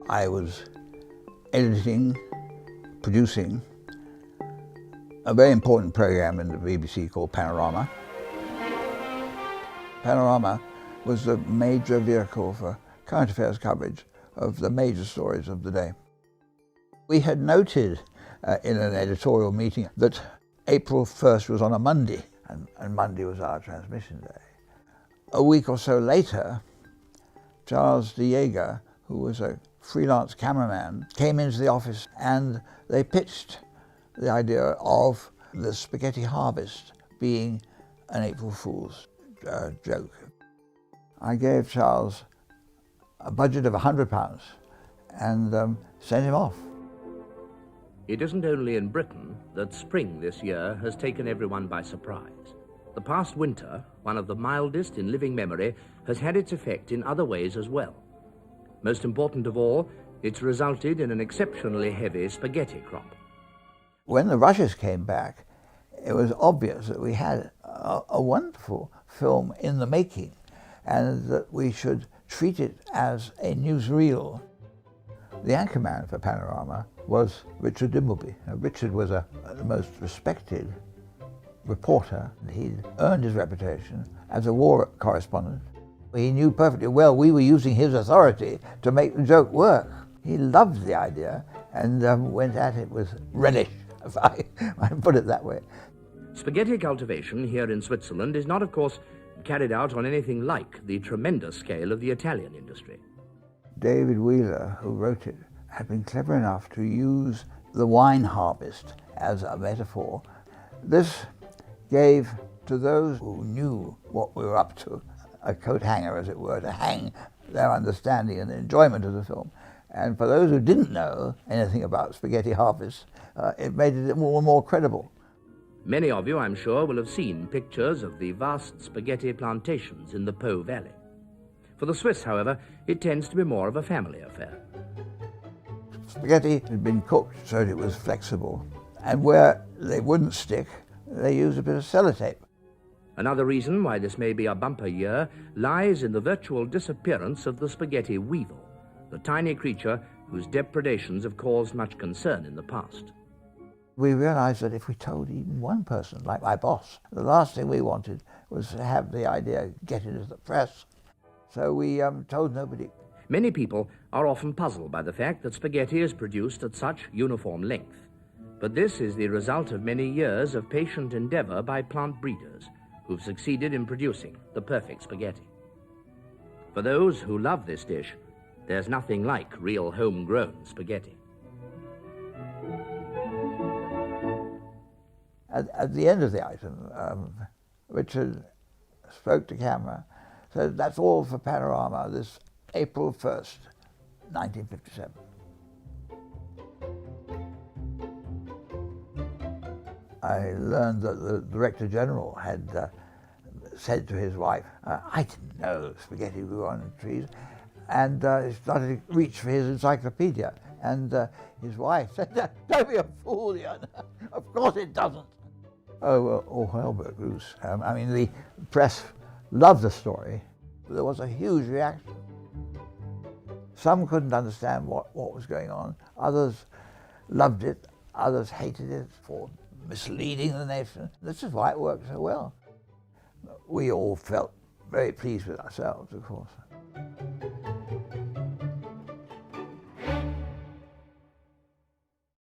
I was editing, producing a very important program in the BBC called Panorama. Panorama was the major vehicle for current affairs coverage of the major stories of the day. We had noted in an editorial meeting that April 1st was on a Monday, and Monday was our transmission day. A week or so later, Charles de Jager, who was a freelance cameraman, came into the office and they pitched the idea of the spaghetti harvest being an April Fool's joke. I gave Charles a budget of £100 and sent him off. It isn't only in Britain that spring this year has taken everyone by surprise. The past winter, one of the mildest in living memory, has had its effect in other ways as well. Most important of all, it's resulted in an exceptionally heavy spaghetti crop. When the rushes came back, it was obvious that we had a wonderful film in the making and that we should treat it as a newsreel. The anchorman for Panorama was Richard Dimbleby. Richard was the most respected reporter. He'd earned his reputation as a war correspondent. He knew perfectly well we were using his authority to make the joke work. He loved the idea and went at it with relish, if I put it that way. Spaghetti cultivation here in Switzerland is not, of course, carried out on anything like the tremendous scale of the Italian industry. David Wheeler, who wrote it, had been clever enough to use the wine harvest as a metaphor. This gave to those who knew what we were up to a coat hanger, as it were, to hang their understanding and enjoyment of the film. And for those who didn't know anything about spaghetti harvest, it made it more credible. Many of you, I'm sure, will have seen pictures of the vast spaghetti plantations in the Po Valley. For the Swiss, however, it tends to be more of a family affair. Spaghetti had been cooked so that it was flexible, and where they wouldn't stick, they used a bit of sellotape. Another reason why this may be a bumper year lies in the virtual disappearance of the spaghetti weevil, the tiny creature whose depredations have caused much concern in the past. We realized that if we told even one person, like my boss, the last thing we wanted was to have the idea get into the press. So we told nobody. Many people are often puzzled by the fact that spaghetti is produced at such uniform length. But this is the result of many years of patient endeavor by plant breeders who've succeeded in producing the perfect spaghetti. For those who love this dish, there's nothing like real homegrown spaghetti. At the end of the item, Richard spoke to camera, said, "That's all for Panorama, this April 1st, 1957. I learned that the Director General had said to his wife, I didn't know spaghetti grew on trees, and he started to reach for his encyclopedia. And his wife said, "Don't be a fool, Ian. Of course it doesn't." Oh, well, all hell broke loose. I mean, the press loved the story. There was a huge reaction. Some couldn't understand what was going on. Others loved it. Others hated it for misleading the nation. This is why it worked so well. We all felt very pleased with ourselves, of course.